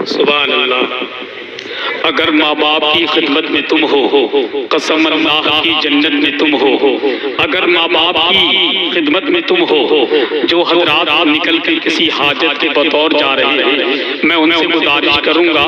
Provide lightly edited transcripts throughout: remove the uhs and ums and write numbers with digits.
سبحان اللہ۔ اگر ماں باپ کی خدمت میں تم ہو، قسم اللہ کی جنت میں تم ہو۔ اگر ماں باپ کی خدمت میں تم ہو، جو حضرات نکل کے کسی حاجت کے بطور جا رہے ہیں، میں ان سے گزارش کروں گا،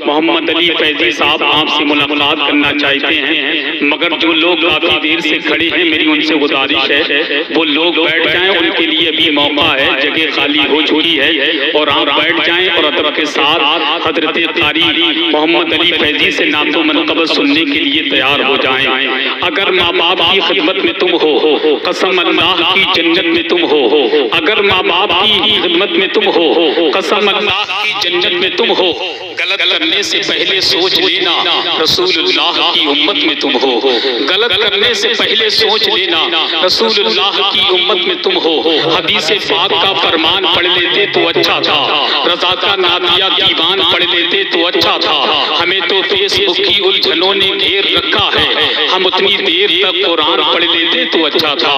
محمد علی فیضی صاحب آپ سے ملاقات کرنا چاہتے ہیں، مگر جو لوگ کافی دیر سے کھڑے ہیں میری ان سے گزارش ہے وہ لوگ بیٹھ جائیں، ان کے لیے بھی موقع ہے، جگہ خالی ہو چکی ہے، اور آپ بیٹھ جائیں اور ادب کے ساتھ حضرت قاری محمد علی فیضی سے نعت و منقبت سننے کے لیے تیار ہو جائیں۔ اگر ماں باپ کی خدمت میں تم ہو، قسم اللہ کی جنت میں تم ہو۔ اگر ماں باپ کی خدمت میں تم ہو، قسم اللہ کی جنت میں تم ہو۔ غلط کرنے سے پہلے سوچ لینا رسول اللہ کی امت میں تم ہو۔ غلط کرنے سے پہلے سوچ لینا رسول اللہ کی امت میں تم ہو۔ حدیث پاک کا فرمان پڑھ لیتے تو اچھا تھا، رضا کا نعتیہ دیوان پڑھ لیتے تو اچھا تھا، ہمیں تو فیس بک کی الجھنوں نے گھیر رکھا ہے، ہم اتنی دیر تک قرآن پڑھ لیتے تو اچھا تھا،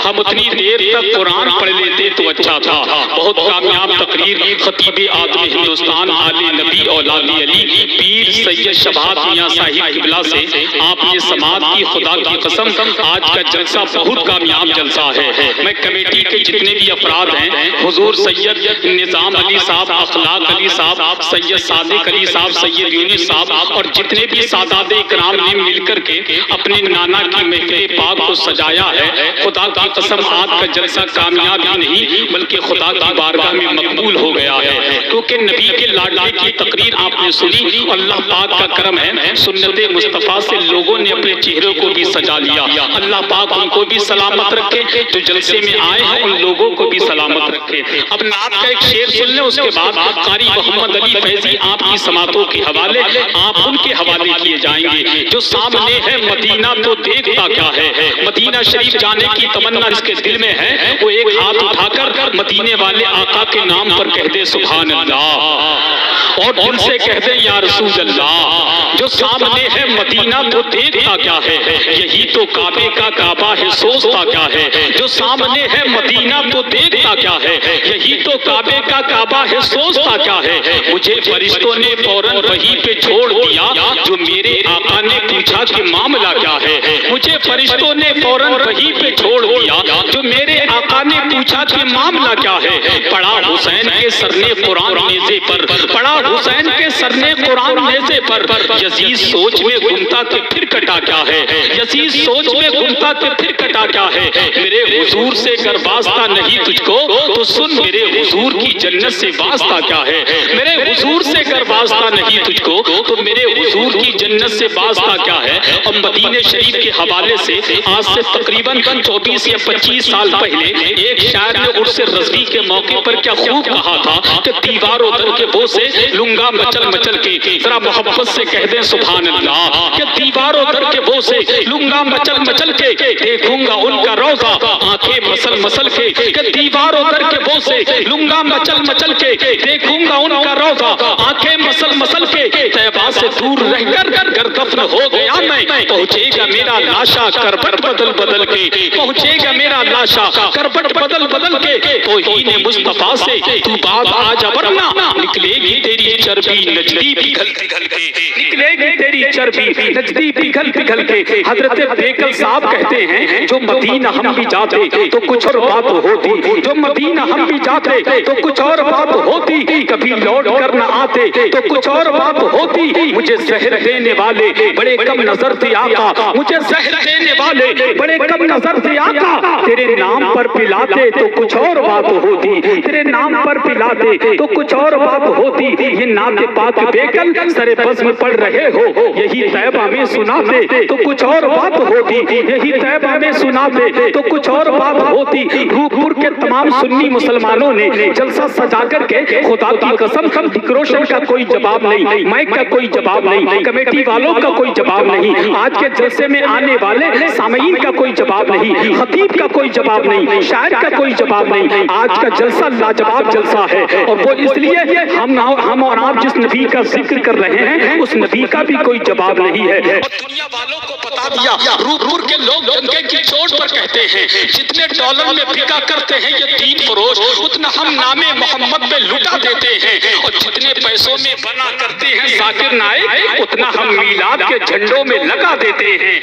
ہم اتنی دیر تک قرآن پڑھ لیتے تو اچھا تھا۔ بہت کامیاب تقریر خطیب اعظم ہندوستان آل نبی اولاد علی پیر سید شباب میاں صاحب قبلہ سے آپ نے سماعت کی، خدا کی قسم آج کا جلسہ بہت کامیاب جلسہ ہے۔ میں کمیٹی کے جتنے بھی افراد ہیں، حضور سید نظام علی صاحب، اخلاق علی صاحب، سید صادق علی صاحب، سید یونس صاحب اور جتنے بھی سادات اکرام نے مل کر کے اپنے نانا کی محفل پاک کو سجایا ہے، خدا کی قسم آج کا جلسہ کامیاب ہی نہیں بلکہ خدا کی بارگاہ میں مقبول ہو گیا ہے، کیونکہ نبی کے لاڈلے کی تقریر آپ نے سنی، اللہ پاک کا کرم ہے، سنت مصطفیٰ سے لوگوں نے اپنے چہروں کو بھی سجا لیا۔ اللہ پاک ان کو بھی سلامت رکھے، جو جلسے میں آئے ہیں ان لوگوں کو بھی سلامت رکھے۔ اب نعت کا ایک شعر سن لیں، اس کے بعد قاری محمد علی فیضی آپ کی سماعتوں کے حوالے آپ ان کے حوالے کیے جائیں گے۔ جو سامنے ہے مدینہ تو دیکھتا کیا ہے، مدینہ شریف جانے کی تمنا جس کے دل میں ہے وہ ایک ہاتھ اٹھا کر مدینے والے آقا کے نام پر کہہ دے سبحان اللہ، اور دل سے کہہ دے یا رسول اللہ۔ جو سامنے ہے مدینہ تو دیکھتا کیا ہے، یہی تو کعبے کا کعبہ ہے سوچتا کیا ہے۔ جو سامنے ہے مدینہ تو دیکھتا کیا ہے، یہی تو کعبے کا کعبہ ہے سوچتا کیا ہے۔ مجھے فرشتوں نے فوراً وہیں پہ چھوڑ دیا، جو میرے آقا نے پوچھا کہ معاملہ کیا ہے۔ مجھے فرشتوں نے فوراً وہیں پہ چھوڑ دیا، جو میرے آقا نے پوچھا کہ معاملہ کیا ہے۔ پڑھا حسین کے سر نے قرآن نیزے پر، پڑھا حسین کے سر نے قرآن نیزے پر، یزید سوچ میں گھومتا کہ پھر کٹا کیا ہے، یزید سوچ میں گھومتا کہ پھر کٹا کیا ہے۔ میرے حضور سے گر واسطہ نہیں تجھ کو تو سن میرے حضور کی جنت سے واسطہ کیا ہے۔ میرے حضور سے گر واسطہ نہیں تجھ کو تو میرے حضور کی جنت سے واسطہ کیا ہے۔ اور مدینہ شریف کے حوالے سے آج سے تقریباً 24 یا 25 سال پہلے ایک شاعر نے عرس رضوی کے موقع پر کیا خوب کہا تھا کہ دیواروں در کے بو سے لنگا مچل مچل کے، ذرا محبت سے کہہ دیں سبحان اللہ، کہ دیواروں در کے بو سے لنگا مچل مچل کے دیکھوں گا ان کا روضہ آنکھیں مسل مسل کے، کہ دیواروں در کے بو سے لنگا مچل مچل کے دیکھوں گا ان کا روضہ آنکھیں مسل مسل کے۔ طیبہ سے دور رہ کر گر دفن ہو گیا میں، پہنچے گا میرا لاشا کربٹ بدل بدل کے، پہنچے گا میرا لاشا کربٹ بدل بدل کے۔ توہین مصطفیٰ سے تو بات آج ورنہ نکلے گی تیری چربی نجدی پگھل پگھل کے، نکلے گی تیری چربی نجدی پگھل پگھل کے۔ حضرت بیکل صاحب کہتے ہیں جو مدینہ ہم بھی جاتے تو کچھ اور بات ہوتی، جو مدینہ ہم بھی جاتے تو کچھ اور بات ہوتی، کبھی لوٹ کر نہ آتے تو کچھ اور بات ہوتی۔ مجھے زہر دینے والے بڑے کم نظر تھے آقا، مجھے زہر دینے والے بڑے کم نظر تھے آقا، تیرے نام پر پلاتے تو کچھ اور بات ہوتی، تیرے نام پر پلاتے تو کچھ اور بات ہوتی۔ یہ نعت پاک بیکل سر بزم پڑھ رہے ہو، یہی طیبہ میں سناتے تو کچھ اور بات ہوتی، یہی طیبہ میں سناتے تو کچھ اور بات ہوتی۔ روپور کے تمام سنی مسلمانوں نے جلسہ سجا کر کے خدا کی قسم ڈیکوریشن کا کوئی جواب نہیں، مائک کا کوئی جواب نہیں، کمیٹی والوں کا کوئی جواب نہیں، آج کے جلسے میں آنے والے سامعین کا کوئی جواب نہیں، خطیب کا کوئی جواب نہیں، شاعر کا کوئی جواب نہیں۔ آج کا جلسہ لاجواب جلسہ ہے، اور وہ اس لیے ہم اور آپ جس نبی کا ذکر کر رہے ہیں اس نبی کا بھی کوئی جواب نہیں ہے۔ اور دنیا والوں کو بتا دیا روپور کے لوگ ڈنکے کی چوٹ پر کہتے ہیں جتنے ڈالر میں بکا کرتے ہیں یہ دین فروش اتنا ہم نام محمد میں لٹا دیتے ہیں، اور جتنے پیسوں میں بنا کرتے ہیں ذاکر نائک اتنا ہم میلاد کے جھنڈوں میں لگا دیتے ہیں،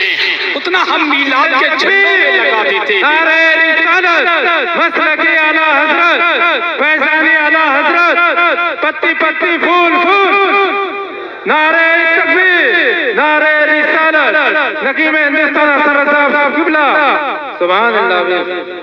اتنا ہم میلاد کے جھنڈوں میں لگا دیتے ہیں۔ نعرہ رسالت، مسلک اعلی حضرت، فیضان اعلی حضرت، پتی پتی پھول پھول، نعرہ تکبیر، نعرہ رسالت، نقیب ہندوستان حضرت صاحب قبلہ، سبحان اللہ۔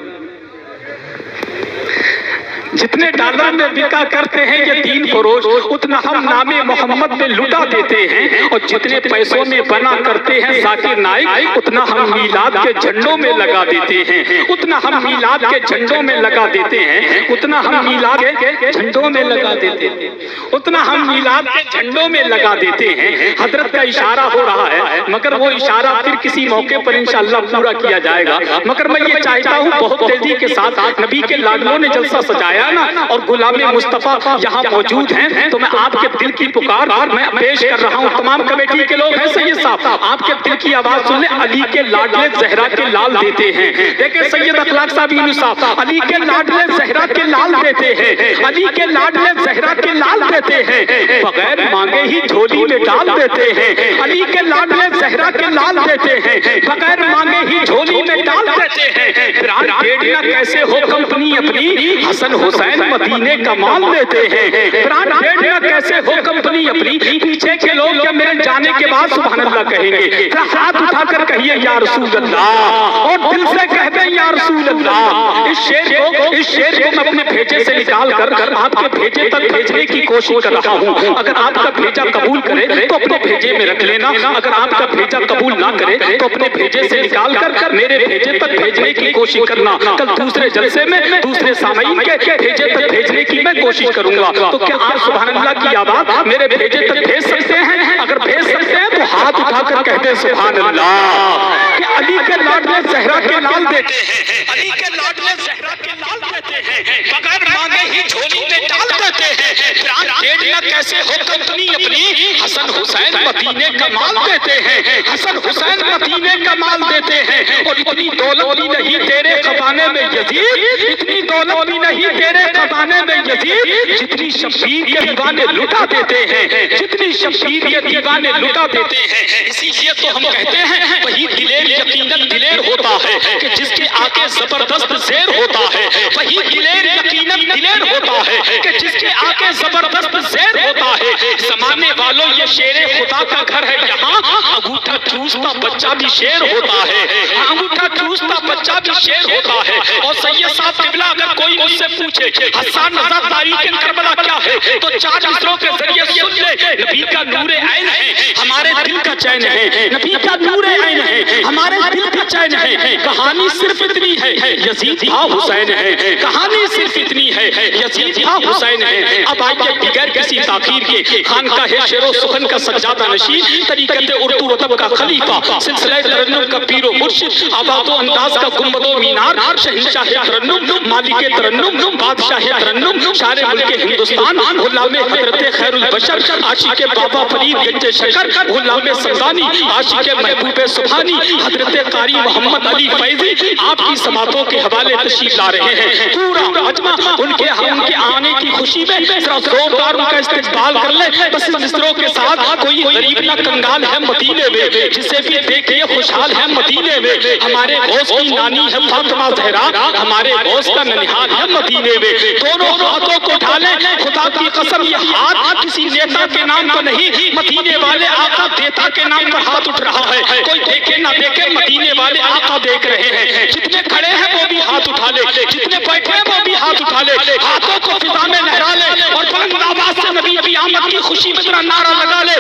جتنے ڈالر میں بکا کرتے ہیں یہ دین فروش اتنا ہم نام محمد میں لٹا دیتے ہیں، اور جتنے پیسوں میں بنا کرتے ہیں ذاکر نائک اتنا ہم میلاد کے جھنڈوں میں لگا دیتے ہیں، اتنا ہم میلاد کے جھنڈوں میں لگا دیتے ہیں، اتنا ہم میلاد کے جھنڈوں میں لگا دیتے ہیں، اتنا ہم میلاد کے جھنڈوں میں لگا دیتے ہیں۔ حضرت کا اشارہ ہو رہا ہے مگر وہ اشارہ پھر کسی موقع پر انشاءاللہ پورا کیا جائے گا، مگر میں یہ چاہتا ہوں بہت تیزی کے ساتھ نبی کے لاڈلوں نے جلسہ سجایا نا اور غلام مصطفیٰ یہاں موجود ہیں، تو میں آپ کے دل کی پکار میں پیش کر رہا ہوں۔ تمام کمیٹی کے لوگ ہیں سید صاحب، آپ کے دل کی آواز سن لیں، علی کے لاڈلے زہرا کے لال دیتے ہیں۔ دیکھیں سید اخلاق صاحب یونس صاحب، علی کے لاڈلے زہرا کے لال دیتے ہیں، علی کے لاڈلے زہرا کے لال دیتے ہیں، بغیر مانگے ہی جھولی میں ڈال دیتے ہیں، علی کے لاڈلے زہرا کے لال دیتے ہیں، بغیر مانگے ہی جھولی میں ڈال دیتے ہیں۔ بران بیٹیاں کیسے ہو کمپنی اپنی، حسن حسین مدینے کا مال دیتے ہیں، بران بیٹیاں کیسے ہو کمپنی اپنی، پیچھے کے لوگ کیا میرے جانے کے بعد سبحان اللہ کہیں گے، ہاتھ اٹھا کر کہیے یا رسول اللہ، اور دل سے کہہ دیں یا رسول اللہ۔ اس شعر کو میں اپنے بھیجے سے نکال کر آپ کے بھیجے تک بھیجنے کی کوشش کر رہا ہوں۔ اگر آپ کا بھیجا قبول کرے تو اپنے بھیجے میں رکھ لینا، اگر آپ کا بھیجا قبول نہ کرے تو اپنے بھیجے سے نکال کر میرے بھیجے تک بھیجنے کی کوشش کرنا۔ کل دوسرے جلسے میں دوسرے سامعین کے بھیجے تک بھیجنے کی میں کوشش کروں گا، تو کیا آپ سبحان اللہ کی آواز میرے بھیجے تک بھیج سکتے ہیں؟ اگر بھیج سکتے ہیں تو ہاتھ اٹھا کر کہتے سبحان اللہ کہ علی کے لاڈلے زہرا کے لال دیتے ہیں، علی کے لاڈلے زہرا کے لال دیتے ہیں، بغیر مانگے ہی جھولی میں ڈال دیتے ہیں۔ بران بیٹیاں کیسے ہو کمپنی اپنی، حسن حسین مدینے کا مال دیتے ہیں، حسن حسین مدینے کا مال دیتے ہیں، اور اتنی دولت بھی نہیں تیرے خزانے میں یزید، اتنی دولت بھی نہیں تیرے خزانے میں یزید، جتنی شبیر کے دیوانے لٹا دیتے ہیں، جتنی شبیر کے دیوانے لٹا دیتے ہیں۔ اسی لیے تو ہم کہتے ہیں وہی دلیر یقیناً دلیر ہوتا ہے کہ جس کے آگے زبردست زیر ہوتا ہے، وہی دلیر یقیناً دلیر ہوتا ہے کہ جس کے آگے زبردست زیر ہوتا ہے۔ زمانے والوں یہ شیر خدا کا گھر ہے یہاں، انگوٹھا چوستا بچہ بھی شیر ہوتا ہے، انگوٹھا چوستا بچہ بھی شیر ہوتا ہے۔ اور سید صاحب قبلہ اگر کوئی مجھ سے پوچھے حسان رضا تاریخ کربلا کیا ہے تو 4 مصروں کے ذریعے سن لے، نبی کا نور عین ہے ہمارے دل کا چین ہے، نبی کا نور عین ہے ہمارے دل کا چین ہے۔ کہانی صرف اتنی ہے یزید تھا حسین ہے، کہانی صرف اتنی ہے یزید تھا حسین ہے۔ اب آئیے بغیر کسی تاخیر کے خانقاہ شعر و سخن کا سجادہ نشین، طریقت اردو ادب کا خلیفہ، سلسلہ ترنم کا پیر و مرشد، آباد و انداز کا گنبد و مینار، شہنشاہ ترنم، مالک ترنم، بادشاہ ترنم، شاعر ملک ہندوستان، غلام حضرت خیر البشر، عاشق بابا فرید گنج شکر، غلام سمدانی، عاشق محبوب سبحانی، حضرت قاری محمد علی فیضی آپ کی سماعتوں کے حوالے تشریف لا رہے ہیں۔ پورا مجمع ان کے آنے کی خوشی میں ذرا زوردار ان کا استقبال کر لے۔ بس مصروں کے ساتھ کوئی غریب نہ کنگال ہے مدینے میں، جسے بھی دیکھیے خوشحال ہے مدینے میں۔ ہمارے غوث کی نانی ہے فاطمہ زہرا، ہمارے غوث کا ننہال ہے مدینے میں۔ دونوں ہاتھوں کو ڈھالیں، خدا کی قسم یہ ہاتھ کسی نیتا کے نام پر نہیں، مدینے والے آقا دیتا کے نام پر ہاتھ اٹھ رہا ہے۔ کوئی دیکھے نہ دیکھے مدینے والے آقا دیکھ رہے ہیں۔ جتنے کھڑے ہیں وہ بھی ہاتھ اٹھا لے، جتنے بیٹھے ہیں وہ بھی ہاتھ اٹھا لے، ہاتھوں کو فضا میں لہرا لے اور بلند آواز سے نبی کی آمد کی خوشی میں ذرا نعرہ لگا لے،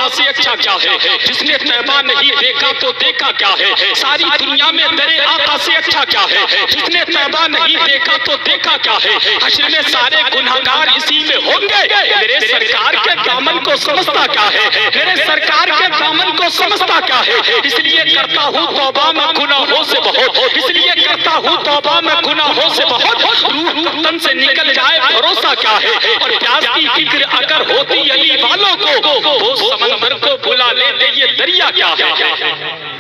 آقا سے اچھا کیا ہے؟ جس نے طیبہ نہیں دیکھا تو دیکھا کیا ہے؟ ساری دنیا میں درے آقا سے اچھا کیا ہے؟ جس نے طیبہ نہیں دیکھا تو دیکھا کیا ہے؟ حشر میں سارے گنہگار اسی میں ہوں گے، میرے سرکار کے دامن کو سمجھتا کیا ہے؟ میرے سرکار کے دامن کو سمجھتا کیا ہے؟ اس لیے کرتا ہوں توبہ میں گناہوں سے بہت، اس لیے کرتا ہوں توبہ میں گناہوں سے بہت، روح تن سے نکل جائے بھروسہ کیا ہے؟ اور پیاس کی فکر اگر ہوتی علی والوں کو، وہ سمندر کو بلا لیتے یہ دریا کیا ہے؟